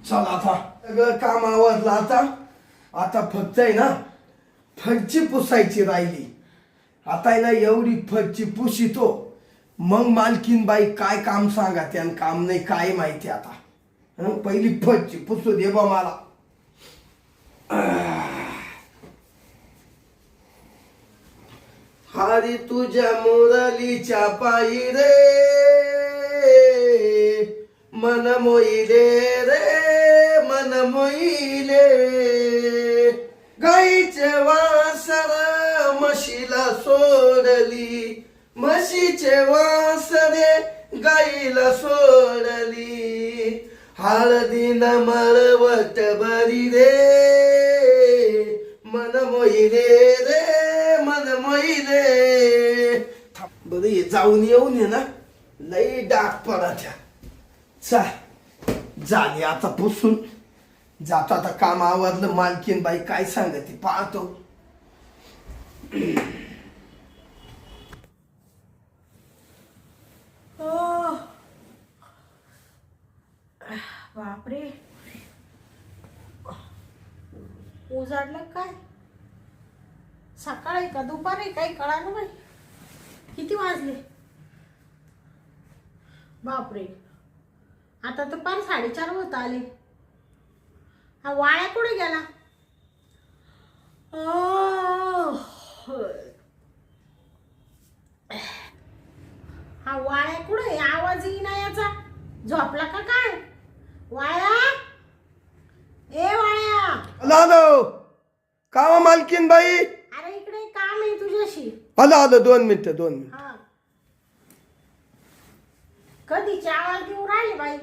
चला आता सगळं काम आवरलं. आता फक्त आहे ना फरची पुसायची राहिली. आता आहे ना एवढी फरची पुसितो मग मालकीन बाई काय काम सांगा त्यानं काम नाही काय माहिती. आता पहिली फरची पुसू दे बा मला. हरी तुझ्या मुरलीच्या पायी रे मन मोईले रे मन मोईले. गाईचे वासर म्हशीला सोडली म्हशीचे वासरे गाईला सोडली. हळदीन मळवट बरी रे मन मोईले रे मन मोईले. बरं ये जाऊन येऊन ये ना लई डाग पडाच्या. चा झाली आता पुसून जातो. आता काम आवरलं. मालकीन बाई काय सांगते पाहतो. बापरे उजाडलं काय? सकाळ आहे का दुपार आहे काही कळालं बाई. किती वाजले? बापरे आता तर पार 4:30 होत आले. हा वाळ्या कुठे गेला? हा वाळ्या कुठे? आवाज येईना याचा. झोपला का काय? वाळ्या ए वाळ्या आलो का मालकीन बाई? अरे इकडे काम आहे तुझ्याशी. आलो 2 मिनिटं. हा कधीची आवाज देऊ राहिले बाई.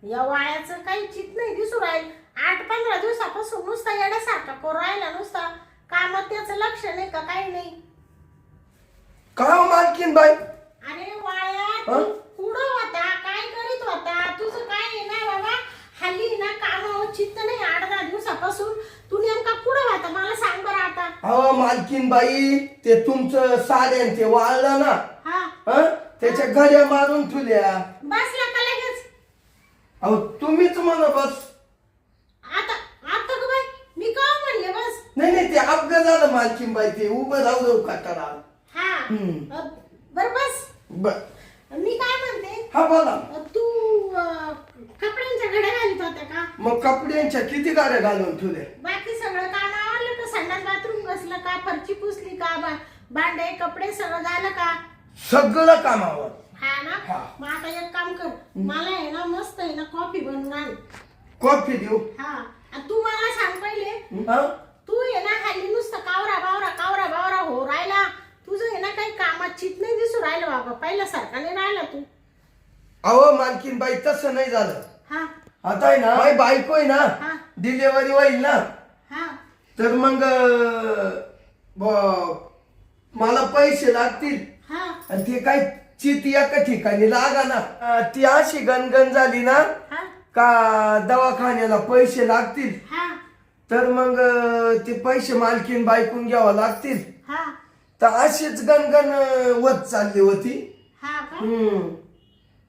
या वाळ्याचं काही चित नाही दिसू राहील. 8-15 दिवसापासून नुसता येण्यासारखा करू राहिला. नुसता कामात त्याचं लक्ष नाही का काही नाही. का मालकीन बाई? अरे वाळ्या तू कुठं होता? काय करीत होता? तुझं काय आहे ना बाबा हल्ली ना कामावर चित्त नाही. 8-10 दिवसापासून तू नेमका कुठं होता मला सांग बरं आता. अहो मालकीन बाई ते तुमचं साड्यान ते वाळलं ना. हा त्याच्या घड्या मारून ठेवल्या. बसला का लगेच? अहो तुम्हीच म्हणा बस. आता आता ग बाई मी का म्हणले बस? नाही ते अपघात झालं मालकीन बाई. ते उभं राहू कटाळा. हा बर बस. मी काय म्हणते हा बोला. तू कपड्यांच्या घड्या घालत होत्या का? मग कपड्यांच्या किती गाड्या घालून ठेवल्या? बाकी सगळं काम आवरलं का? संडास बाथरूम घासलं का? फरची पुसली का? भांडे कपडे सगळं झालं का? सगळं कामावर. हा ना. मग आता एक काम कर. मला आहे ना मस्त आहे ना कॉफी बनवून आण. कॉफी देऊ? हा आणि तू मला सांग पहिले हा? तू आहे ना हल्ली नुसतं कावरा बावरा हो राहिला. तुझं आहे ना काही कामात चित नाही दिसू राहिलं बाबा. पहिल्यासारखा नाही राहिला तू. अहो मालकीन बाई तसं नाही झालं. हा आता आहे ना माझी बायको आहे ना हा डिलेवरी होईल ना. हा तर मग मला पैसे लागतील. हा आणि ते काय चित एका ठिकाणी लागा ना. ती अशी गणगण झाली ना हा का दवाखान्याला पैसे लागतील. हा तर मग ते पैसे मालकीन बायकून घ्यावं लागतील. हा तर अशीच गणगण वत चालली होती. हा का? हम्म.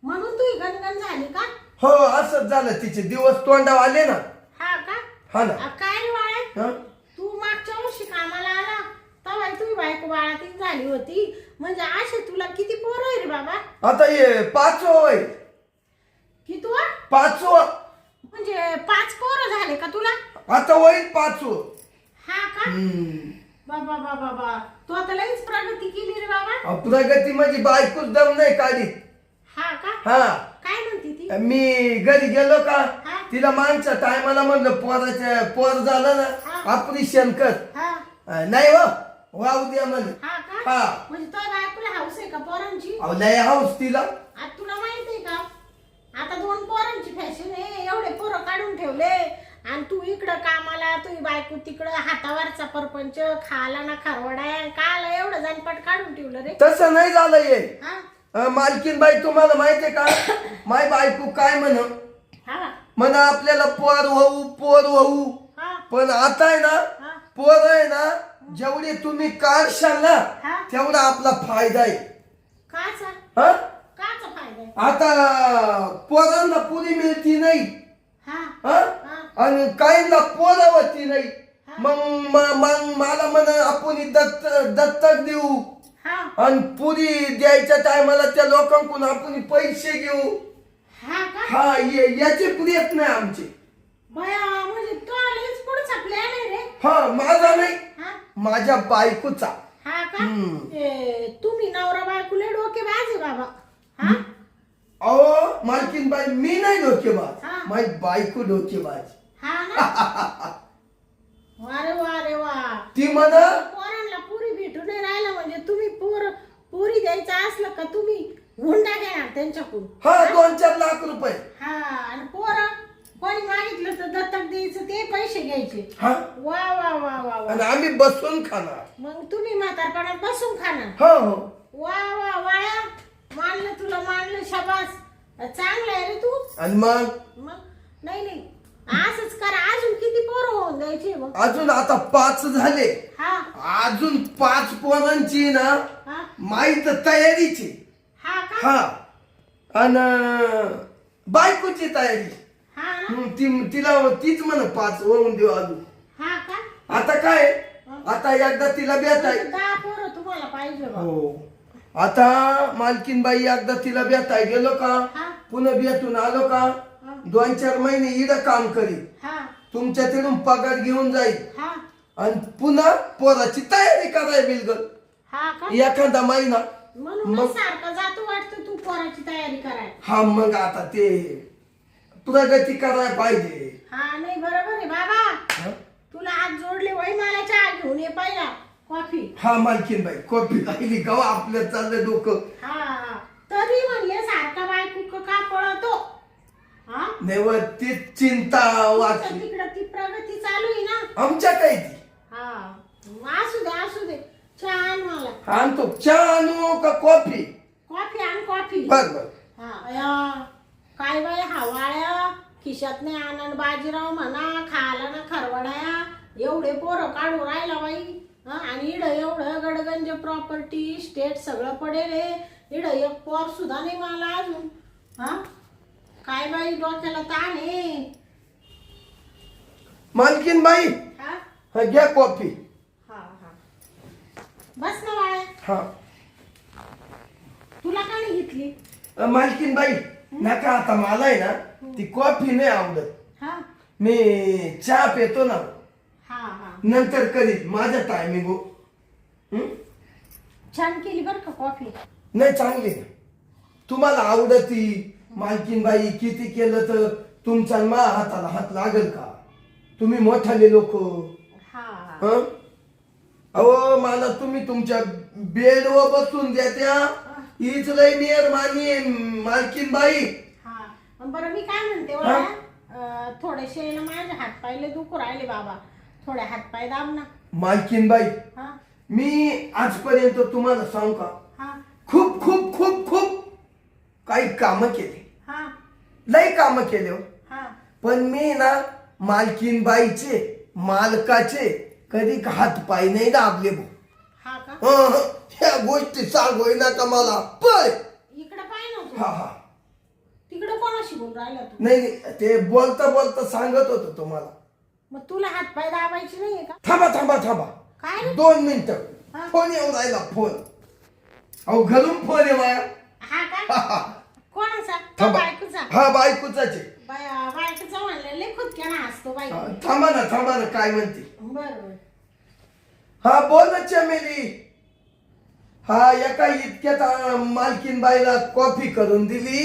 म्हणून तू गणगण झाली का? हो असंच झालं. तिचे दिवस तोंडावर आले ना. हा का? हा ना. काय वाळे हा? तू मागच्या वर्षी कामाला आला तेव्हा तुझी बायको बाळातीन झाली होती. म्हणजे असे तुला किती पोरं आहे रे बाबा? आता हे 5वं वय. किती 5वं म्हणजे 5 पोरं झाले का तुला? आता होईल 5वं. हा का? बाबा बाबा बाबा तू आता लईच प्रगती केली रे बाबा. प्रगती म्हणजे बायकोच दम नाही काढी. हा का? हा काय म्हणती ती? मी घरी गेलो का हा. तिला मागच्या टायमाला म्हणलं पोर झालं ना हा. ऑपरेशन कर. हा नाही हो वाहू द्या म्हणलं. हा का? हा. म्हणजे तुझ्या बायकोला हाऊस आहे का पोरांची? अहो लय हाऊस तिला. आता तुला माहित आहे का आता 2 पोरांची फॅशन आहे. एवढे पोरं काढून ठेवले आणि तू इकडं कामाला तुझी बायको तिकडं हातावरचा परपंच खाला ना खारवडा काल एवढं जानपट काढून ठेवलं रे. तसं नाही झालं हे. हा मालकीन बाई तुम्हाला माहितीये का माय बायको काय हा म्हणा आपल्याला पोर होऊ. हा पण आता आहे ना हा पोर आहे ना जेवढे तुम्ही काढशाल ना हा तेवढा आपला फायदा आहे. काचा हा काचा फायदा आहे? आता पोरांना पुरी मिळती नाही. हा हा आणि काहींना पोरावती नाही मग मला म्हण आपण दत्तक देऊ हा आणि पुरी द्यायच्या टायमाला त्या लोकांकडून आपण पैसे घेऊ. हा का हा याचे प्रयत्न आहे आमचे. बया म्हणजे तो आलेच पुढचा प्लॅन आहे रे. हा माझा नाही हा माझ्या बायकोचा. हा का तुम्ही नवरा बायकोले डोके बाजे बाबा. हा अहो मालकीनबाई मी नाही डोकेबाज हा. माझी बायको डोकेबाज. हा ना अरे वा रे वा. ती म्हणा पोरांना पुरी भेटून नाही राहिलं म्हणजे तुम्ही पुरी द्यायचं असलं का तुम्ही हुंडा घेणार त्यांच्याकडून. हा 2-4 लाख रुपये. हा आणि पोरं कोणी मागितलं तर दत्तक द्यायचं ते पैसे घ्यायचे. हा वा वा वा वा वा. आणि आम्ही बसून खाणार. मग तुम्ही म्हातारपणात बसून खाणार. हो हो वा वा वाया मानलं तुला मानलं शाबास चांगलं आहे रे तू. आणि मग नाही असंच करा. अजून किती पोरं होऊन द्यायचे मग. अजून आता 5 झाले. हा अजून 5 पोरांची ना हा माहीत तयारीची. हा का हा आणि बायकोची तयारी. हा ना तिला तीच म्हण 5 होऊन देऊ अजून. हा का आता काय आता एकदा तिला भेटाय. 10 पोरं तुम्हाला पाहिजे बा. हो आता मालकीनबाई एकदा तिला भेटाय गेलो का हा पुन्हा भेटून आलो का हा 2-4 महिने इथं काम करीन. हा तुमच्या तिकडून पगार घेऊन जाईल हा आणि पुन्हा पोराची तयारी करायला बिलगल हा का एखादा महिना. म्हणून मग सारखं जातो वाटतं तू पोराची तयारी करायला. हा मग आता ते प्रगती करायला पाहिजे. हा नाही बरोबर आहे बाबा. हा? तुला हात जोडले वय मला चहा घेऊन ये पहिला कॉफी. हा मालकीनबाई कॉफी राहिली गवा आपलं चाललं डोकं. हा तरी म्हणले सारखा बायको का पळतो. हा नेवर ती चिंता वाचली तिकडं ती प्रगती चालू आहे ना आमच्या काही ती. हा असू दे चहा आण मला. आणतो चहा आणू का कॉफी. कॉफी आण कॉफी. बर बर हा या काय बाई हवाळ्या खिशात नाही आनंद बाजीराव म्हणा खायला ना खरवड्या एवढे पोरं काढून राहिला बाई. आणि इड एवढं गडगंज प्रॉपर्टी स्टेट सगळं पडेल इड एक पोर सुद्धा नाही मला अजून. हा काय बाई डोक्याला ताण आहे. मालकीनबाई हा हा घ्या कॉफी. हा हा बस ना बाळा. हा तुला का नाही घेतली. मालकीनबाई नका आता मला आहे ना ती कॉफी नाही आवडत. हा मी चहा पितो ना हा हा नंतर करीत माझ्या टायमिंग. छान केली बरं का कॉफी. नाही चांगली ना. तुम्हाला आवडती मालकीनबाई किती केलं तर तुमच्या मा हाताला हात लागल का. तुम्ही मोठाले लोक. हा हा अहो मला तुम्ही तुमच्या बेडवर बसून द्या त्या हीच लय मेहरबानी मालकीनबाई. हा बरं मी काय म्हणते बघा थोडेसे ना माझे हात पायले दुखू राहिले बाबा. थोडे हात पाय दाब ना. मालकीनबाई हा मी आजपर्यंत तुम्हाला सांगू का हा खूप खूप खूप खूप काही कामं केली. हा लय कामं केले हो. हा पण मी ना मालकीनबाईचे मालकाचे कधी हात पाय नाही दाबले भाऊ. हा का ह्या गोष्टी सांगोय ना का मला पळ. इकडे पाय ना तू. हा हा तिकडे कोणाशी बोलून राहिला तू. नाही ते बोलता बोलता सांगत होतो तुम्हाला. मग तुला हात पाय दाबायचे नाहीये का. थांबा काय रे? 2 मिनिटं. हा. फोन येऊन राहिला फोन. अहो घरून फोन आहे माया. हा का कोणाचा तो थांबा बायकोचा. हा बायकोचाच आहे. बायकोचा म्हणलं लय खुदक्यानं हसतो बाई. थांबा ना काय म्हणते. बरोबर हा बोल ना चमेली. हा एका इतक्यात मालकीनबाईला कॉफी करून दिली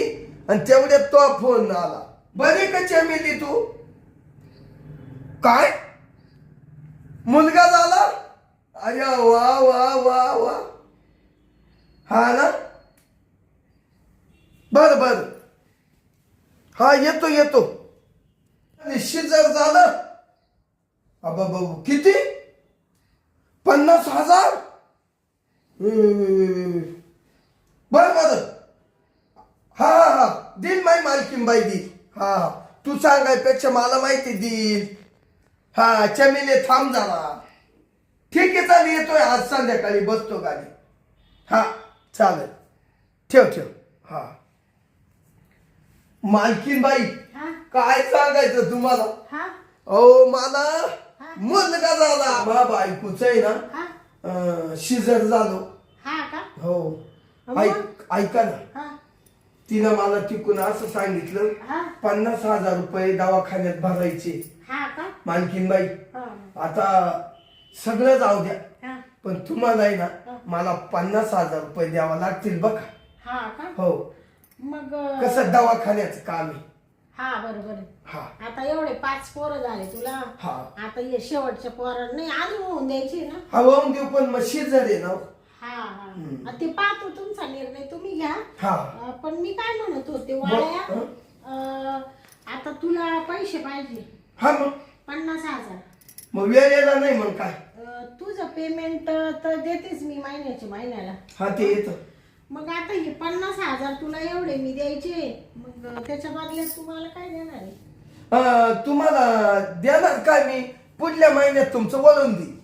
आणि तेवढ्यात तो फोन आला. बरे का चमेली तू. काय मुलगा झाला. अरे वा वा वा वा. हा ना बर हा येतो निश्चित जर झालं. अबा बाबू किती 50,000. बर हा देईल माई मालकीनबाई देईल. हा तू सांगायपेक्षा मला माहिती देईल. हा चमेले थांब जरा. ठीक आहे चालेल येतोय आज संध्याकाळी बसतो गाडी. हा चालेल ठेव हा मालकीन बाई हा काय सांगायचं तुम्हाला हा अहो मला मुलगा झाला मा बायकोच आहे ना हा शिजर झालो हा का हो मग? ऐका ना हा तिनं मला तिकून असं सांगितलं हा 50,000 रुपये दवाखान्यात भरायचे हा का मालकीन बाई हा आता सगळं जाऊ द्या हा पण तुम्हाला आहे ना मला 50,000 रुपये द्यावा लागतील बघा हा का हो मग कसं दवाखान्याचं काम आहे हा बरोबर आहे. हा आता एवढे 5 पोरं झाले तुला हा आता हे शेवटच्या पोरं नाही अजून होऊन द्यायची ना हा होऊन देऊ पण मग शिजर आहे ना हा हा ते पाहतो तुमचा निर्णय तुम्ही घ्या हा पण मी काय म्हणत होते वाळ्या हं? आता तुला पैसे पाहिजे हा मग 50,000 मग वेळेला नाही मग काय तुझं पेमेंट तर देतेच मी महिन्याला हा ते येतं मग आता हे 50,000 तुला एवढे मी द्यायचे मग त्याच्या बदल्यात तुम्हाला काय देणार आहे तुम्हाला देणार काय मी पुढल्या महिन्यात तुमचं वळून देईन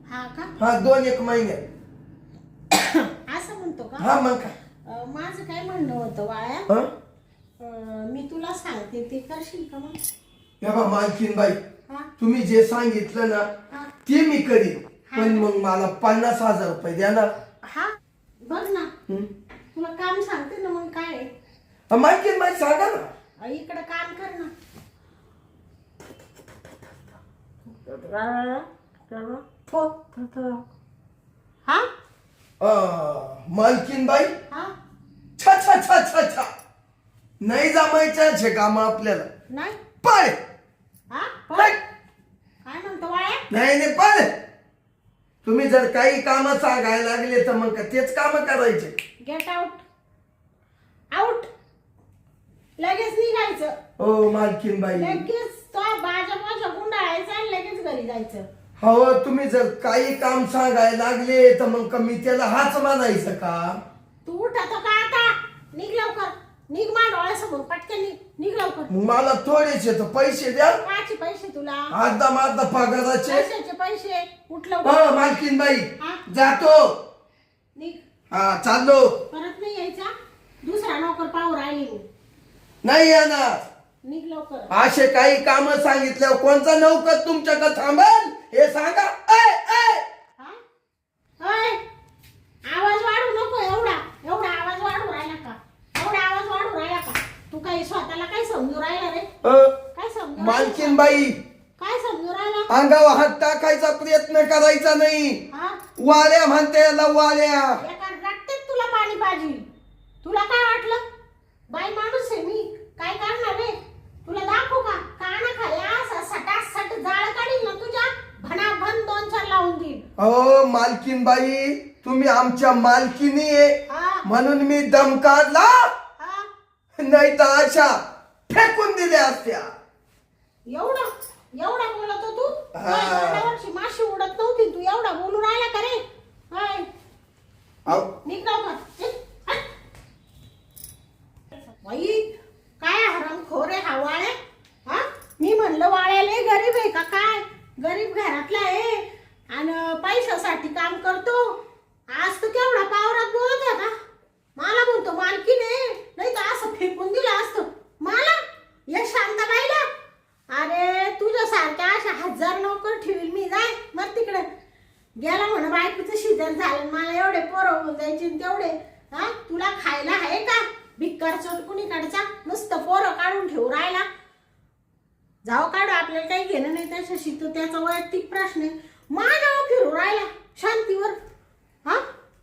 हा का हा 2-1 महिन्यात असं म्हणतो का हा मग काय माझं काय म्हणणं होतं वाळ्या हं? मी तुला सांगते ते करशील का मग हे बा मालकीन बाई हा तुम्ही जे सांगितलं ना हा ते मी करीन पण मग मला 50,000 रुपये द्या ना हा बघ ना हं? तुला काम सांगते ना मग काय आहे? मालकीन बाई सांगा ना इकडं काम कर ना हा मालकीन बाई हा छा छा छा छा छा नाही जमायचं छे काम आपल्याला नाही पळ हा पळ. काय म्हणतो वाळ्या नाही नाही पळ तुम्ही जर काही काम सांगायला लागले तर मग तेच काम करायचे गेट आउट आउट लगेच निघायचं हो मालकीन बाई लगेच तो बाजा गुंडाळायचा आणि लगेच घरी जायचं हो तुम्ही जर काही काम सांगायला लागले तर मग मी त्याला हाच मानायचं का तू उठतो का आता निघ लवकर निघ मा डोळ्यासमोर पटकन निघ लवकर मग मला थोडेसे तर पैसे द्या काचे पैसे तुला अर्धा पगाराचे कशाचे पैसे उठ हो लवकर मालकीन बाई हा? जातो निघ हा चाललो परत नाही यायचा दुसरा नोकर पाहू राहिली मी नाही येणार निघ लवकर असे काही काम सांगितल्यावर कोणता नौकर तुमच्याकडे थांबल हे सांगा ऐ, ऐ. हा? ओय, आवाज वाढू नको एवढा आवाज वाढू राहिला का एवढा आवाज वाढू राहिला का तू काही स्वतःला काय समजू राहिला रे काय समजू मालकीन बाई काय समजू राहिला अंगावर हात टाकायचा प्रयत्न करायचा नाही हा वाड्या म्हणते याला वाड्या एका रट्ट्यात तुला पाणी पाहिजे तुला काय वाटलं बाई माणूस आहे मी काय करणार रे तुला दाखवू का काना खाली असा सटासट जाळ काढील ना तुझ्या भनाभन 2-4 लावून देईल हो मालकीन बाई तुम्ही आमच्या मालकीनी आहे हा म्हणून मी दम काढला हा नाही तर अशा फेकून दिल्या असत्या एवढा बोलत हो तू हा. तोंडावरची माशी उडत नव्हती तू एवढा बोलू राहिला का रे हाय अहो, निघ लवकर बाई काय हरामखोर आहे हा वाळ्या हा मी म्हणलं वाळ्याला गरीब आहे का काय गरीब घरातला आहे आणि पैशासाठी काम करतो आज तर केवढा पावरात बोलत होता मला म्हणतो मालकीने नाही तर असं फेकून दिलं असतं मला या शांताबाईला अरे तुझ्यासारख्या अशा 1000 नोकर ठेवील मी जाय मग तिकडे गेला म्हणा बायकोचं शिजर झालं मला एवढे पोरं होऊन जायचे तेवढे हा तुला खायला आहे का भिक्कार चोट कुणीकडचा नुसतं पोरं काढून ठेवू राहिला जाऊ काढू आपल्याला काही घेणं नाही त्याच्याशी तो त्याचा वैयक्तिक प्रश्न आहे माझ्यावर फिरू राहिला शांतीवर हा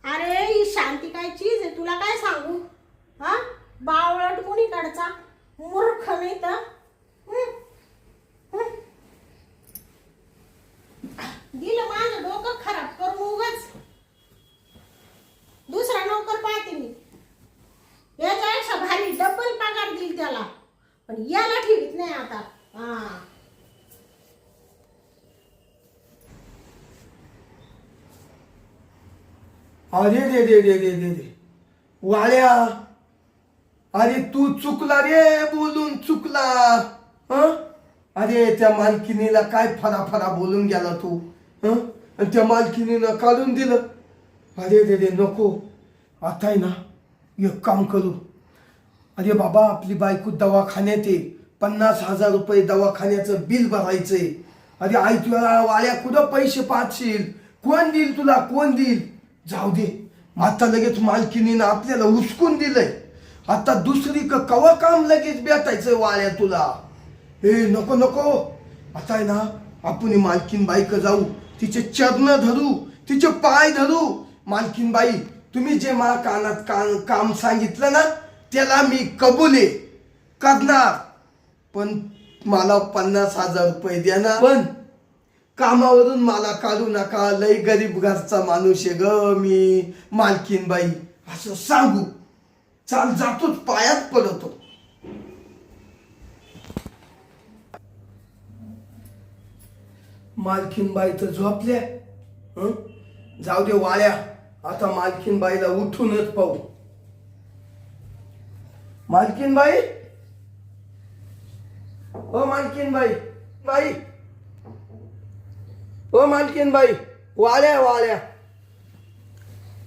अरे ही शांती काय चीज आहे तुला काय सांगू हा बावळट कुणीकडचा मूर्ख नाही तर दिलं माझं डोकं खराब करून उगाच दुसरा नोकर पाहते मी याच्यापेक्षा भारी डबल पगार देईल त्याला पण याला ठेवीत नाही आता हा अरे रे रे रे रे रे रे वाड्या अरे तू चुकला रे बोलून चुकला हं? अरे त्या मालकिनीला काय फरा बोलून गेला तू हं? आणि त्या मालकिनीनं काढून दिलं अरे रे रे नको आता आहे ना एक काम करू अरे बाबा आपली बायको दवाखान्यात आहे, 50,000 रुपये दवाखान्याचं बिल भरायचंय. अरे आई तुला वाल्या कुठं पैसे पाहशील, कोण देईल तुला, कोण देईल. जाऊ दे, आता लगेच मालकीनीनं आपल्याला हुसकून दिलंय. आता दुसरी कवा काम लगेच भेटायचं वाल्या तुला. ए नको नको, आता आहे ना आपण मालकीन बाईक जाऊ, तिचे चरण धरू, तिचे पाय धरू. मालकीन बाई तुम्ही जे मला कानात काम सांगितलं ना त्याला मी कबूल आहे करणार, पण मला 50,000 रुपये देणार. पण कामावरून मला काढू नका, लय गरीब घरचा माणूस आहे ग मी मालकीन बाई असं सांगू. चाल जातोच, पायात पडतो. मालकीन बाई तर झोपल्या. जाऊ दे वाळ्या, आता मालकीन बाईला उठूनच पाहू. मालकीन बाई, ओ मालकीन बाई, बाई ओ मालकीन बाई, वाळ्या वाळ्या.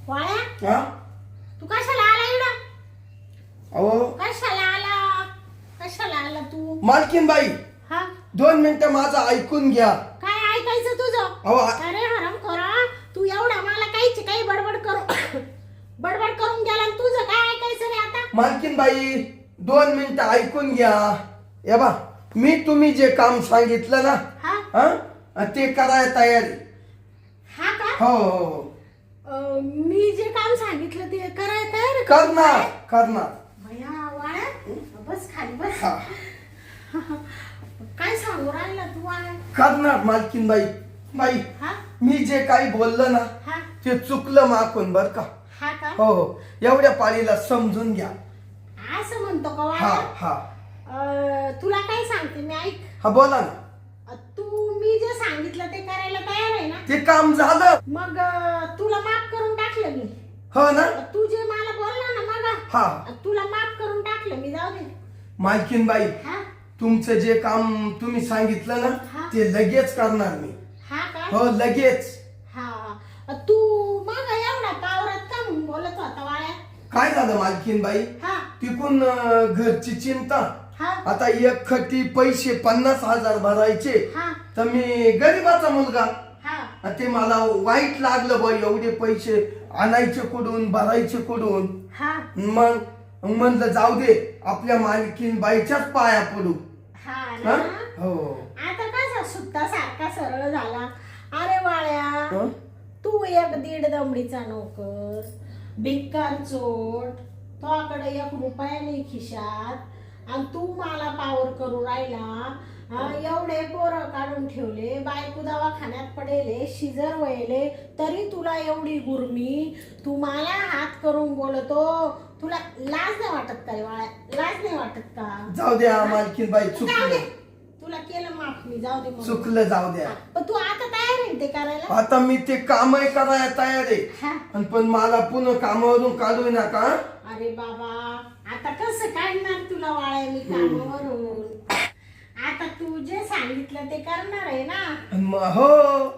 वाळ्या हा तू कशाला आला इकडं? अहो कशाला आला तू? मालकीन बाई हा 2 मिनिटं माझं ऐकून घ्या. काय ऐकायचं तुझं? अहो अरे हराम खोरा, तू एवढा मला काही बडबड करून गेला आणि तुझं काय ऐकायचं रे आता? मालकीन बाई 2 मिनिटं ऐकून घ्या. हे बा मी तुम्ही जे काम सांगितलं ना हा हा ते करायला तयार आहे. हा का? हो हो मी जे काम सांगितलं ते करायला तयार आहे? करणार करणार. भया वाळ्या बस खाली बस. हा काय सांगू राहिला तू वाळ्या? करणार मालकीन बाई. बाई हा मी जे काही बोललो ना हा ते चुकलं माकून बर का. हा का? हो हो एवढ्या पाळीला समजून घ्या. असं म्हणतो का हा वाळ्या? हा तुला काय सांगते मी, ऐक. हा बोला ना. तू मी जे सांगितलं ते करायला तयार आहे ना? ते काम झालं. मग तुला माफ करून टाकलं मी. हो ना. तू जे मला बोलला ना मग हा तुला माफ करून टाकलं मी. जाऊ दे. मालकीन बाई हा तुमचं जे काम तुम्ही सांगितलं ना हा. ते लगेच करणार मी. हा का? हो लगेच. हा तू मग एवढा पावरात का म्हणून बोलत होता वाळ्या? काय झालं मालकीन बाई, हा तिकून घरची चिंता. हा आता एक खटी पैसे 50,000 भरायचे, हा तर मी गरीबाचा मुलगा, हा ते मला वाईट लागलं बा एवढे पैसे आणायचे कुठून भरायचे कुठून. हा मग म्हणलं जाऊ दे आपल्या मालकीन बाईच्याच पाया पडू. हा हा? ना? हो आता कसा सुट्टा सारखा सरळ झाला. अरे वाळ्या हं? तू 1.5 दमडीचा नोकर, भिकार चोट, तुझ्याकडे 1 रुपया नाही खिशात आणि तू मला पावर करू राहिला. एवढे पोरं काढून ठेवले, बायको दवाखान्यात पडेले, शिजर वळले, तरी तुला एवढी गुरमी. तू मला हात करून बोलतो. तुला लाज नाही वाटत का रे वाळ्या? लाज नाही वाटत का? जाऊ द्या मालकीन बाई, जाऊ दे, चुकलं तुला केलं माफ मी. जाऊ दे मग. चुकलं जाऊ द्या. पण तू आता तयार आहे ते करायला? आता मी ते कामही करायला तयार आहे. हा. आणि पण मला पुन्हा कामावरून काढू नका. अरे बाबा आता कसं काढणार तुला वाळ्या मी कामावरून? आता तू जे सांगितलं ते करणार आहे ना? आणि हो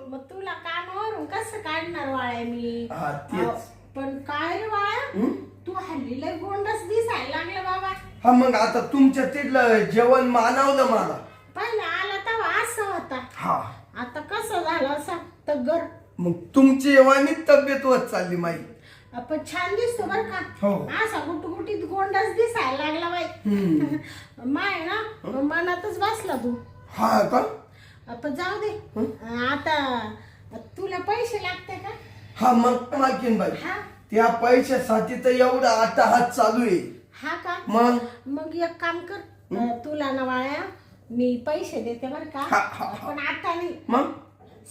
मग तुला कामावरून कसं काढणार वाळ्या मी? हा, तेच. पण काय रे वाळ्या, तू हल्ली लय गोंडस दिसायला लागला बाबा. हा मग आता तुमच्या तिथलं जेवण मानवलं मला. पहिला आला तेव्हा असं होता, हा आता कसं झालं असा तगर. मग तुमची एवढी तब्येत होत चालली माई. आपण छान दिसतो बर का. हो. असा गुटगुटीत गोंडस दिसायला लागला बाई. माय ना मनातच बसला तू. हा का? आपण जाऊ दे. आता तुला पैसे लागते का? हा मग मालकीन बाई हा त्या पैशासाठी तर एवढा आता हात चालू आहे. हा का? मग एक काम कर, तुला ना वाळ्या मी पैसे देते बर का. हा, हा, हा. पण आता नाही, मग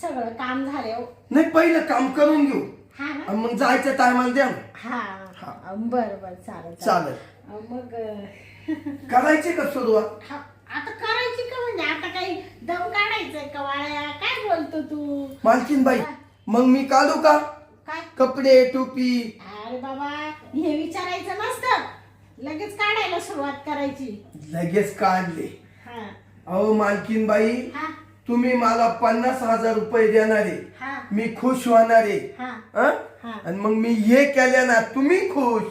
सगळं काम झाले. नाही पहिलं काम करून घेऊ हा ना? आणि मग जायच्या टायमाला द्या. हा बर बर चालेल चालेल. मग करायची का सुरुवात? आता करायची का? म्हणजे आता काही दम काढायचंय का वाळ्या? काय बोलतो तू? मालकीन बाई मग मी काढू का काय? कपडे टोपी? अरे बाबा हे विचारायचं नसतं, लगेच काढायला सुरुवात करायची. लगेच काढले. हा अहो मालकीन बाई हा तुम्ही मला 50,000 रुपये देणारे, हा मी खुश होणारे. हा हं? हा आणि मग मी हे केल्या ना तुम्ही खुश.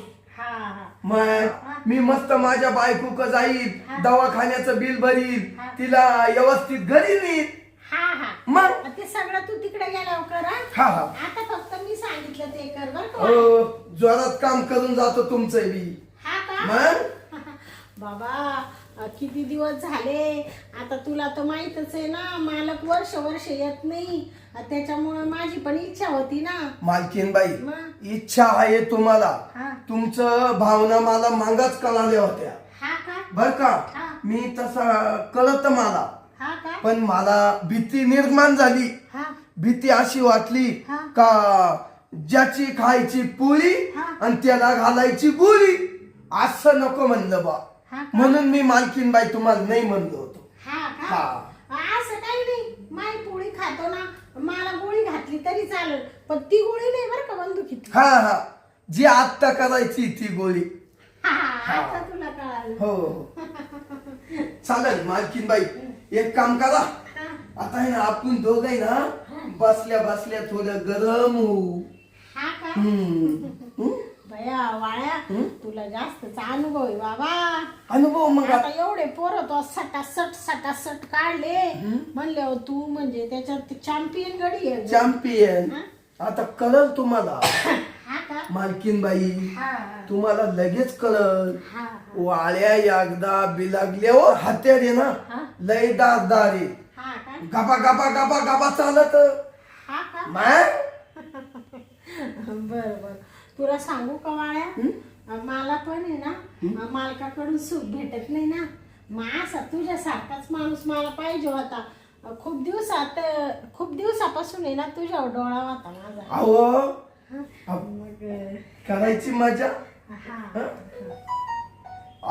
हा हा मग मी मस्त माझ्या बायको जाईल, हा. दवाखान्याचं बिल भरील, हा. तिला व्यवस्थित घरी नेईल. हा हा मग ते सगळं तू तिकडे गेल्यावर कर हा. हा हा आता फक्त मी सांगितलं ते कर बर का. हो, जोरात काम करून जातो तुमचं बी. हा का मग बाबा किती दिवस झाले आता तुला तर माहीतच आहे ना, मालक वर्ष येत नाही, त्याच्यामुळे माझी पण इच्छा होती ना. मालकीनबाई, मग इच्छा आहे तुम्हाला, हा तुमचं भावना मला मागाच कळाल्या होत्या हा का बर का. हा. मी तसा कळत मला, हा का पण मला भीती निर्माण झाली. हा भीती अशी वाटली हा. का ज्याची खायची पोळी हा. आणि त्याला घालायची गोळी, असं नको म्हणलं बा. हा का? म्हणून मी मालकीनबाई तुम्हाला नाही म्हणलो होतो. हा का हा. असं काही नाही, माई पोळी खातो ना, मला गोळी घातली तरी चालेल, पण ती गोळी नाही बरं का बंदुकीत. हा हा, जी आत्ता करायची ती गोळी. आता तुला कळालं. हो चालेल मालकीनबाई, एक काम करा, हा. आता आहे ना आपण दोघे ना बसल्या बसल्या थोडं गरम होऊ. हा का हम्म. बया वाळ्या, तुला जास्तचा अनुभव आहे बाबा. अनुभव मग आता एवढे पोरं तो सटासट काढले म्हणले तू म्हणजे त्याच्यात चॅम्पियन गडी आहे. चॅम्पियन. हा? आता कळल तुम्हाला हा का मालकीनबाई, हा तुम्हाला लगेच कळल. हा वाळ्या एकदा बिलागल्यावर हत्यार आहे ना, हा. लय दारदार आहे. हा का गबा गबा गबा गबा चालत. हा का मग बर बर, तुला सांगू का वाळ्या, मला पण आहे ना मालकाकडून सुख भेटत नाही ना. मग असा तुझ्यासारखाच माणूस मला पाहिजे होता. खूप दिवसापासून आहे ना तुझ्यावर डोळा होता माझा. अहो मग करायची मजा. हा हं?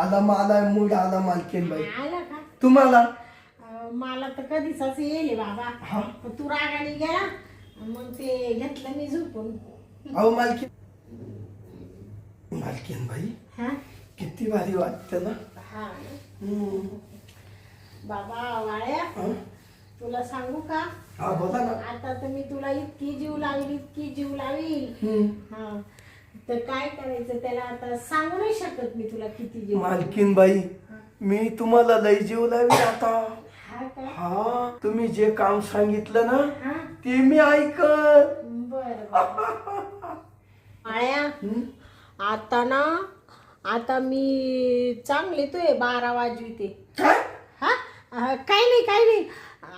आला मला मूड आला मालकीनबाई. आला का तुम्हाला मला तर कधीचाच येईल बाबा. हा. पण तू रागाने गेला, मग ते घेतलं मी झोपून. अहो मालकीनबाई, हा किती भारी वाटतं ना. हा हम्म. बाबा वाळ्या, हं? तुला सांगू का, हा बोला ना. आता तर मी तुला इतकी जीव लावील. हम्म. हा तर काय करायचं त्याला आता सांगू नाही शकत मी तुला किती जीव. मालकीनबाई, मी तुम्हाला लय जीव लावी आता. हा का हा, तुम्ही जे काम सांगितलं ना हा ते मी ऐकत. बर वाळ्या, आता मी चांगले तुये 12 वाजविते. काय हा काही नाही.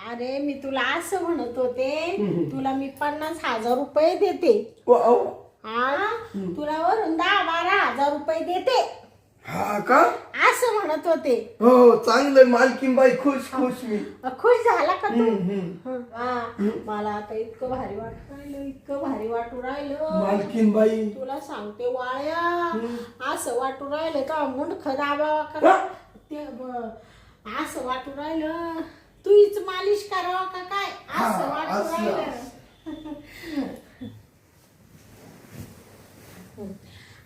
अरे मी तुला असं म्हणत होते, तुला मी 50,000 रुपये देते. अहो, हा तुला वरून 10-12 हजार रुपये देते, हा का. असं म्हणत होते. हो चांगलं मालकीनबाई, खुश मी. खुश झाला का तू. हम्म. मला आता इतकं भारी वाटू राहिलं मालकीनबाई, तुला सांगते वाळ्या, असं वाटू राहिलं का मुंडख दाबावा का ते असं वाटू राहिलं तूच मालिश करावा का काय, असं वाटू राहिलं.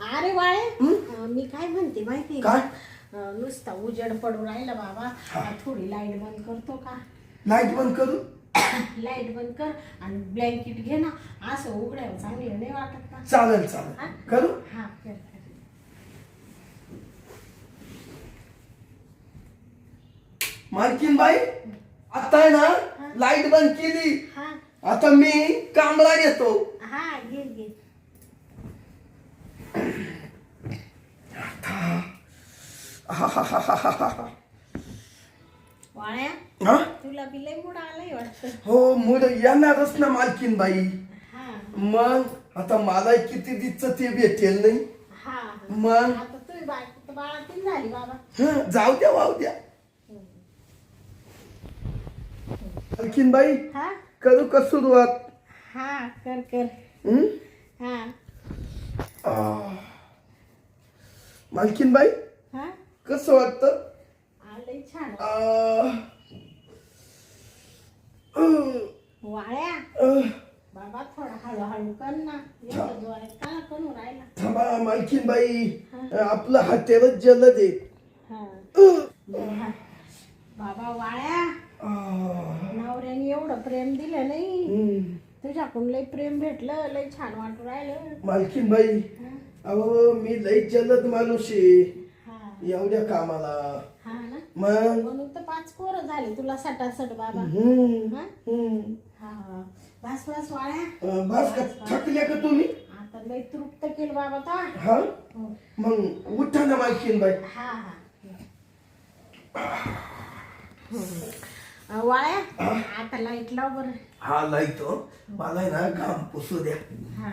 अरे वाळे, मी काय म्हणते माहिती काय? नुसता उजेड पडून राहिला बाबा, थोडी लाईट बंद करतो का. लाईट बंद करू. लाईट बंद कर आणि ब्लँकेट घे ना, असं उघड्यावर चांगलं नाही वाटत का. चालेल करू. हा कर. मालकीनबाई, आता आहे ना लाईट बंद केली, हा आता मी कामला घेतो. हा घे. वाळ्या, हा? तुला बी लय मूड आलाय वाटतं. हो, मूड येणारच ना मालकीनबाई. हा मग आता मला किती दिवस ते भेटेल नाही. हा मग आता तुझी बायको तर बाळातीन झाली बाबा. हं, जाऊ द्या वाहू द्या. मालकीनबाई, हा करू का सुरुवात. हा कर. हं? हा मालकीनबाई, हा कसं वाटतं. आलंय छान. वाळ्या बाबा, थोडा हळूहळू कर ना, एवढं जोरात का करू राहिला. थांबा मालकीनबाई, आपलं हातेरच जल दे. हा. बाबा वाळ्या, नवऱ्याने एवढं प्रेम दिलं नाही, तुझ्याकडून लय प्रेम भेटलं, लय छान वाटू राहिलं. मालकीनबाई, अहो मी लई जलद माणूस आहे हा एवढ्या कामाला. हा ना मग म्हणून तर 5 पोरं झाले तुला सटासट बाबा. हा? हा बस बस वाळ्या. बस का थकल्या का तुम्ही? आता लय तृप्त केलं बाबा तो. हा मग उठा ना मालकीन बाई. हा हा वाळ्या आता लाईट लाव बरं. हा लाईतो मला आहे ना घाम पुसू द्या. हा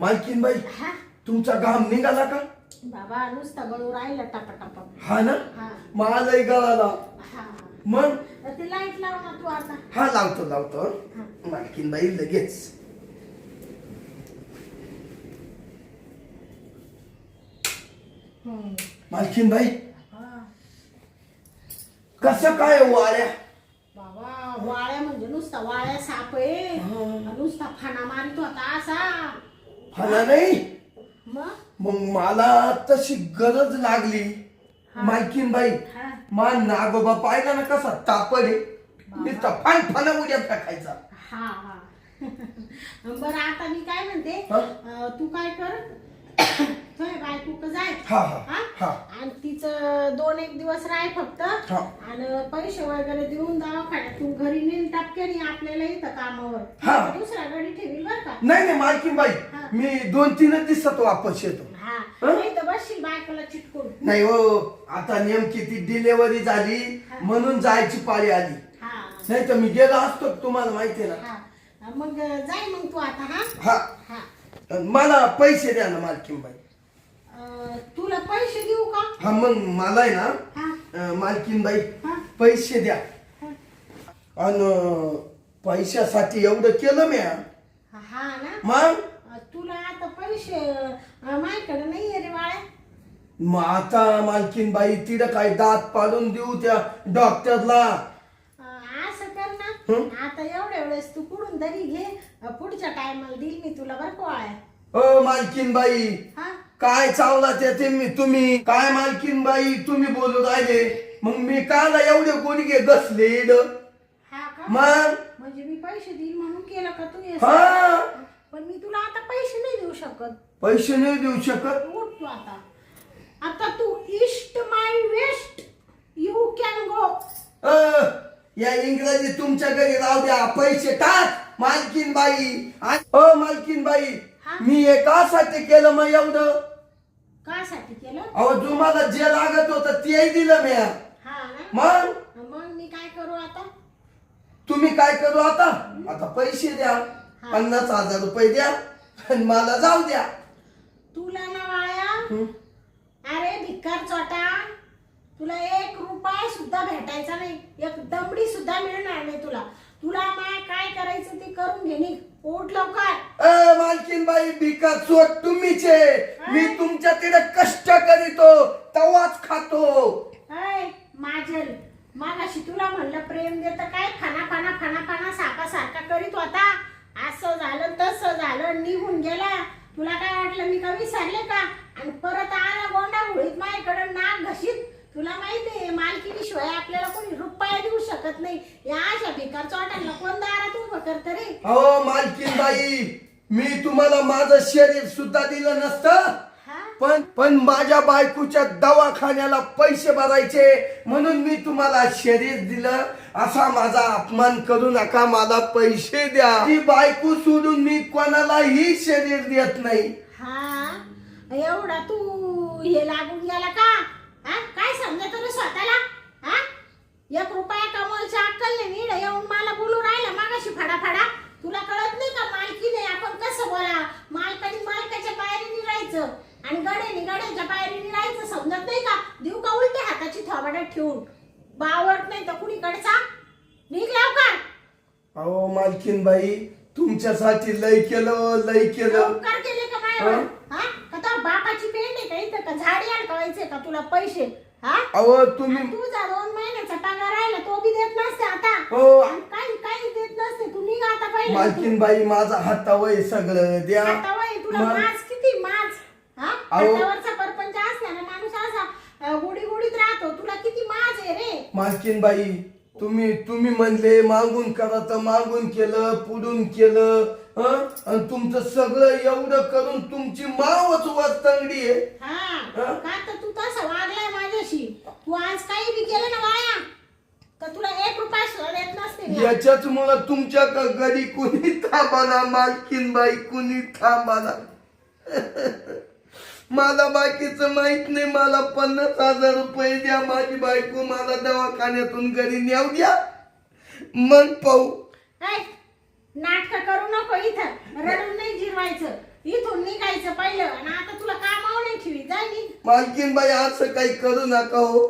मालकीन बाई हा तुमचा घाम निघाला का? बाबा नुसता गळू राहिला टपा. हा ना हा मलाही गळाला. हा मग ते लाईट लाव ना तू आता. हा लावतो मालकीन बाई लगेच. मालकीन बाई हा. कसं काय वाऱ्या? बाबा वाळ्या म्हणजे नुसता वाळ्या साप आहे. नुसता फाना मारितो आता असा. फना नाही मग मग मला तशी गरज लागली. मालकीन बाई हा मा नागोबा पाहिला ना कसा तापड आहे नुसता फना उद्या टाकायचा. हा हा बरं आता मी काय म्हणते हा? तू काय कर तुझ्या बायको क जाय. हा हा हा? हा आणि तिचं 2-1 दिवस राह फक्त. हा. आणि पैसे वगैरे देऊन दवाखान्यातून घरी नेऊन टपक्याने आपल्याला इथं कामावर. हा. दुसरा गाडी ठेवील बर का. नाही मालकीन बाई हा. मी 2-3 दिवसात वापस येतो. हा हा? नाही तर बसशील बायकोला चिटकून. नाही हो आता नेमकी ती डिलेव्हरी झाली म्हणून जायची पाळी आली. हा नाही तर मी गेलो असतो तुम्हाला माहिती आहे ना. हा मग जाय मग तू आता. हा हा हा मला पैसे द्या ना मालकीन बाई. तुला पैसे देऊ का? हा मग मला आहे ना हा मालकीन बाई हा पैसे द्या. हा. आणि पैशासाठी एवढं केलं मी. हा ना मग तुला आता पैसे माझ्याकडे नाहीये रे बाळा. मग आता मालकीन बाई तिला काय दात पाडून देऊ त्या डॉक्टरला? असं कर ना हं? आता एवढ्या वेळेस तू कुठून तरी घे. पुढच्या टायमाला देईल मी तुला बरं कोळ्या. ओ मालकीन बाई हा काय चावला ते मी तुम्ही काय मालकीन बाई तुम्ही बोलू राहिले. मग मी काला एवढे गुडघे घसले हा का मग. म्हणजे मी पैसे देईल म्हणून केलं का तू हे हा सगळं? पण मी तुला आता पैसे नाही देऊ शकत. पैसे नाही देऊ शकत. उठ तू आता. आता तू east my west you can go. या इंग्रजी तुमच्या घरी राहू द्या. पैसे टाक मालकीन बाई. मालकीन बाई हा? मी एकासाठी केलं मग एवढं. कासाठी केलं? अहो तुम्हाला जे लागत होतं तेही दिलं मी. हा ना मग मग मी काय करू आता? तुम्ही काय करू आता? आता पैसे द्या. 50,000 रुपये द्या आणि मला जाऊ द्या. तुला ना वाळ्या हं? अरे भिकार चोटा तुला 1 रुपया सुद्धा भेटायचा नाही. एक दमडी सुद्धा मिळणार नाही तुला. तुला माय काय करायचं ते करून घे. निघ उठ लवकर. मालकीन बाई भिका चोट तुम्हीच आहे. मी तुमच्या तिथे कष्ट करीतो तवाच खातो. ऐ माझल मागाशी तुला म्हणलं प्रेम देत काय फाना सारखा करीत होता. असं झालं तसं झालं निघून गेला. तुला काय वाटलं मी का विसरले का? आणि परत आला गोंडा घोळीत माझ्याकडे नाक घशीत. तुला माहितीये मालकीनी शिवाय आपल्याला कोणी रुपया देऊ शकत नाही. या अशा भिकार चोटांना कोण दारात उभं करत रे? हो मालकीन बाई मी तुम्हाला माझं शरीर सुद्धा दिलं नसतं. हा पण माझ्या बायकोच्या दवाखान्याला पैसे भरायचे म्हणून मी तुम्हाला शरीर दिलं. असा माझा अपमान करू नका. मला पैसे द्या. ती बायको सोडून मी कोणालाही शरीर देत नाही. हा एवढा तू हे लागून गेला का? हा काय समजत रे स्वतःला? हा 1 रुपया कमवायची अक्कल नाही. नीड येऊन मला बोलू राहिला मागाशी फडाफडा. तुला कळत नाही का मालकीने आपण कसं बोला? मालकाने मालकाच्या पायरीने राहायचं आणि गड्याच्या पायरीने राहायचं. समजत नाही का? देऊ का उलट्या हाताची थोबाड्यात ठेवून? बावट नाही तर कुणीकडचा. निघ लवकर. अहो मालकीन बाई तुमच्यासाठी लय केलं. उपकार केले का माझ्यावर? हा का तो बापाची पेंड आहे का इथं? का झाडी अडकवायचे का तुला पैसे? हा अहो तुम्ही तुझा 2 महिन्याचा पगार राहिला तो बी देत नसते आता. हो आणि काही देत नसते. तू निघ आता पहिले. मालकीन बाई माझा हातावय सगळं द्या. आता वय तुला मग- माज किती माज. हा अहो. हातावरचा परपंच असल्याने माणूस असा गुडीत राहतो. तुला किती माज आहे रे? मालकीन बाई तुम्ही म्हणले मागून करा तर मागून केलं पुढून केलं. आणि तुमचं सगळं एवढं करून तुमची मावच वस्तंगडी आहे. हा का तर तू तसा वागलाय माझ्याशी. तू आज काही बी केलं ना वाया तर तुला 1 रुपया सुद्धा देत नसते मी. याच्याच मुळे तुमच्या घरी कुणी थांबाना मालकीन बाई, कुणी थांबाना. मला बाकीचं माहित नाही. मला 50,000 रुपये द्या, माझी बायको मला दवाखान्यातून घरी न्याव द्या, मग पाहू. नाटक करू नको इथं. रडून नाही जिरवायचं, इथून निघायचं पहिलं. आणि आता तुला कामावर नाही ठेवी, जा निघ. मालकीन बाई असं काही करू नका हो.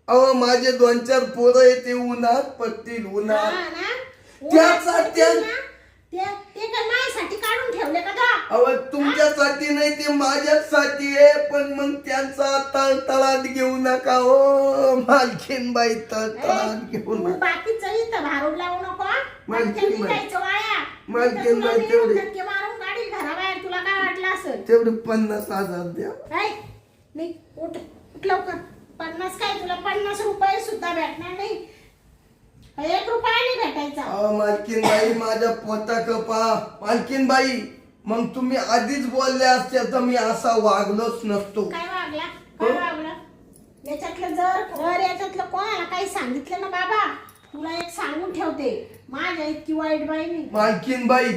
अहो माझे 2-4 पोरं येते, उन्हात पडतील उन्हात. हा ना? त्याचा त्या ते काय माझ्यासाठी काढून ठेवले का का? अहो तुमच्यासाठी नाही, ते माझ्यासाठी आहे. पण मग त्यांचा तळतळाट घेऊ नका हो मालकीन बाई, तळतळाट घेऊ तू नका. बाकीचं इथं भारूड लावू नको. मालकीन बाई. निघायचं वाया. मालकीन बाई, तुला तेवढे धक्के मारून काढील घराबाहेर. तुला काय वाटलं असेल? तेवढे 50,000 द्या. नाही उठ उठ लवकर. 50 काय, तुला 50 रुपये सुद्धा भेटणार नाही. 1 रुपया नाही भेटायचा. अहो मालकीन बाई, माझ्या पोटा कपा. मालकीन बाई, मग तुम्ही आधीच बोलले असते तर मी असा वागलोच नसतो. काय वागला? याच्यातलं कोणाला काही सांगितलं ना बाबा, तुला एक सांगून ठेवते, माझ्या इतकी वाईट बाई नाही. मालकीन बाई,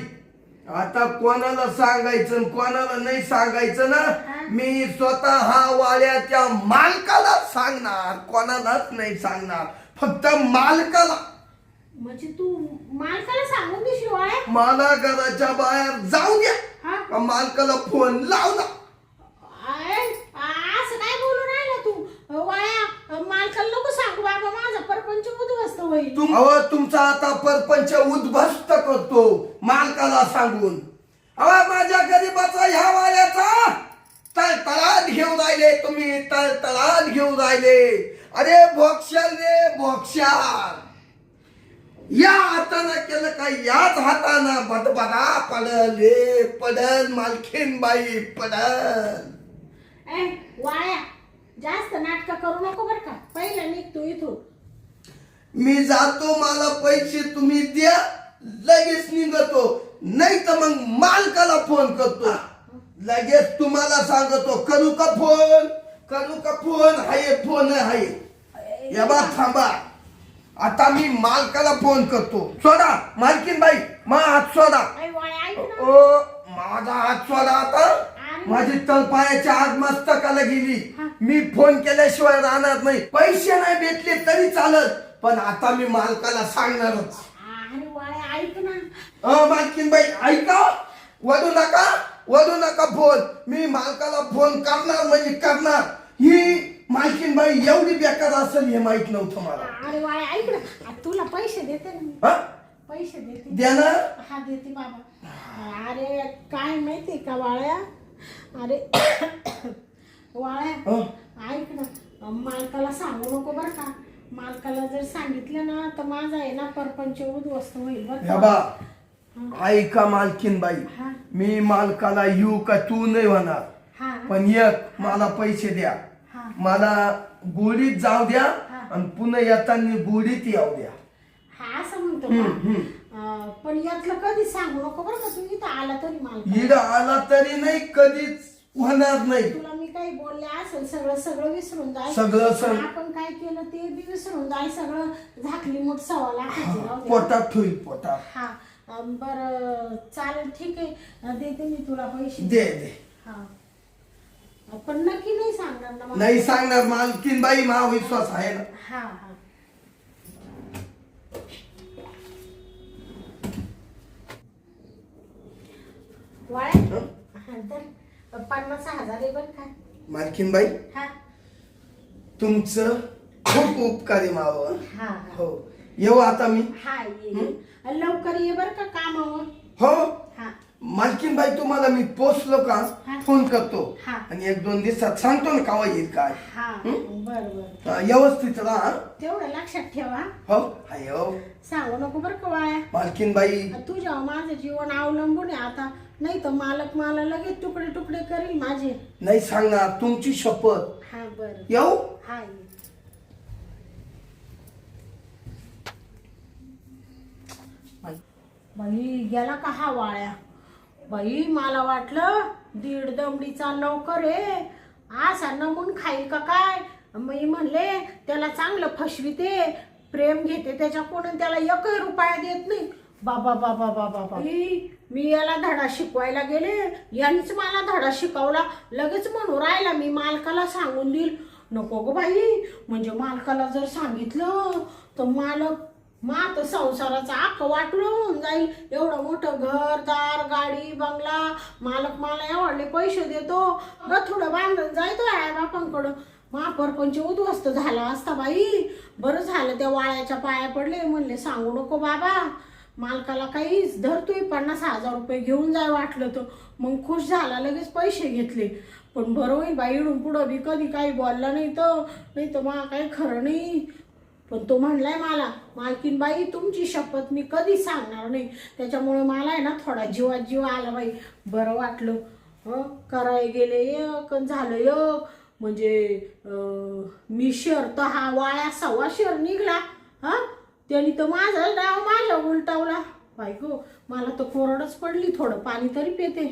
आता कोणाला सांगायचं आणि कोणाला नाही सांगायचं ना, मी स्वतः हा वाड्याच्या मालकाला सांगणार, कोणालाच नाही सांगणार, फक्त मालकाला. म्हणजे तू मालकाला सांगून देशील वाया? मला घराच्या बाहेर जाऊ द्या, का मालकाला फोन लावला. असं काय बोलून राहिला तू वाया? मालकाला नको सांगू बाबा, माझा परपंच उद्ध्वस्त होईल. अहो तुमचा आता परपंच उद्ध्वस्त करतो मालकाला सांगून. अहो माझ्या गरीबाचा ह्या वाड्याचा तळतळाट घेऊन राहिले तुम्ही, तळतळाट घेऊन राहिले. अरे भोक्षाल रे भोक्षाल, या हातानं केलं का याच हातानं बदबदा पडल रे पडल. मालकीन बाई पडल. वाया जास्त नाटक करू नको बर का. पहिला निघतो इथून. मी जातो, मला पैसे तुम्ही द्या, लगेच निघतो. नाही तर मग मालकाला फोन करतो, लगेच तुम्हाला सांगतो. करू का फोन? हाय फोन आहे. या बा थांबा, आता मी मालकाला फोन करतो. सोडा मालकीन बाई, माझा हात सोडा. ओ माझा हात सोडा. आता माझी तळपायाच्या आग मस्तकाला गेली. मी फोन केल्याशिवाय राहणार नाही. पैसे नाही भेटले तरी चालत, पण आता मी मालकाला सांगणारच. ऐक ना मालकीन बाई, ऐका, वळू नका फोन. मी मालकाला फोन करणार म्हणजे करणार. ही मालकीन बाई एवढी बेकार असेल हे माहित नव्हतं मला. अरे वाया ऐक ना, तुला पैसे देते ना. पैसे देते. द्या ना. हा देते बाबा. अरे काय माहितीये का वाळ्या, अरे वाळ्या ऐक ना, मालकाला सांगू नको बर का. मालकाला जर सांगितलं ना तर माझा आहे ना परपंच उद्ध्वस्त होईल बर का. ऐका मालकीन बाई, मी मालकाला येऊ का तू नाही होणार, पण एक मला पैसे द्या. मला गोडीत जाऊ द्या आणि पुन्हा येताना गोडीत येऊ द्या. हा असं म्हणतो का? पण यातलं कधी सांगू नको बरं का. तू इथं आला तरी मालक इथं आला तरी नाही, कधीच होणार नाही. तुला मी काही बोलले असेल सगळं विसरून जाय. सगळं आपण काय केलं ते बी विसरून जाय. सगळं झाकली मोठ 1.25 लाखाची पोटात ठेवी पोटात. हा बरं चालेल, ठीक आहे, देते मी तुला पैसे. दे. हा पण नक्की नाही सांगणार ना? नाही सांगणार मालकीन बाई, माझा विश्वास आहे ना. हा वाळ्या 50,000 आहे बरं का. मालकीन बाई, हा तुमचं खूप उपकारी माव. हा हो, येऊ आता मी. हा ये लवकर ये बरं का कामावर. हो हा मालकीन बाई, तुम्हाला मी पोचलो का फोन करतो हा. आणि 1-2 दिवसात सांगतो ना कावा येईल काय. हा बरोबर, व्यवस्थित राहा. तेवढं लक्षात ठेवा. हो हाय हो. सांगू नको बरं का वाया. मालकीन बाई, तुझ्या माझं जीवन अवलंबून आहे आता. नाही तर मालक मला लगेच तुकडे तुकडे करील माझे. नाही सांगणार, तुमची शपथ. हा बरं येऊ. हा बाई गेला का हा वाळ्या. बाई मला वाटलं दीड दमडीचा नोकर आहे, असा नमून खाईल का काय. मी म्हणले त्याला चांगलं फसविते, प्रेम घेते त्याच्याकडून, त्याला 1 रुपया देत नाही. बाबा बाबा बाबा बाबा, मी याला धडा शिकवायला गेले, यांनीच मला धडा शिकवला. लगेच म्हणू राहिला मी मालकाला सांगून देईल. नको ग बाई, म्हणजे मालकाला जर सांगितलं तर मालक मात संसाराचा अख्खं वाटलं होऊन जाईल. एवढं मोठं घरदार, गाडी, बंगला, मालक मला एवढले पैसे देतो, गथुडं बांधून जायतो आई बापांकडं. महापरपंच उद्ध्वस्त झाला असता बाई. बरं झालं त्या वाळ्याच्या पाया पडले, म्हणले सांगू नको बाबा. मालकाला काहीच धरतोय, 50,000 रुपये घेऊन जाय वाटलं तर. मग खुश झाला, लगेच पैसे घेतले. पण बरं होईल बाई, इडून पुढं बी कधी काही बोलला नाही तर मला काही खरं नाही. पण तो म्हणलाय मला, मालकीन बाई तुमची शपथ मी कधीच सांगणार नाही. त्याच्यामुळे मला आहे ना थोडा जीवात जीव आला बाई. बरं वाटलं. करायला गेले एक झालं एक. म्हणजे मी शेअर तर हा वाळ्या 1.25 शेअर निघला. त्यांनी तर माझा डाव माझ्या उलटावला. बायको मला तर कोरडच पडली, थोडं पाणी तरी पिते.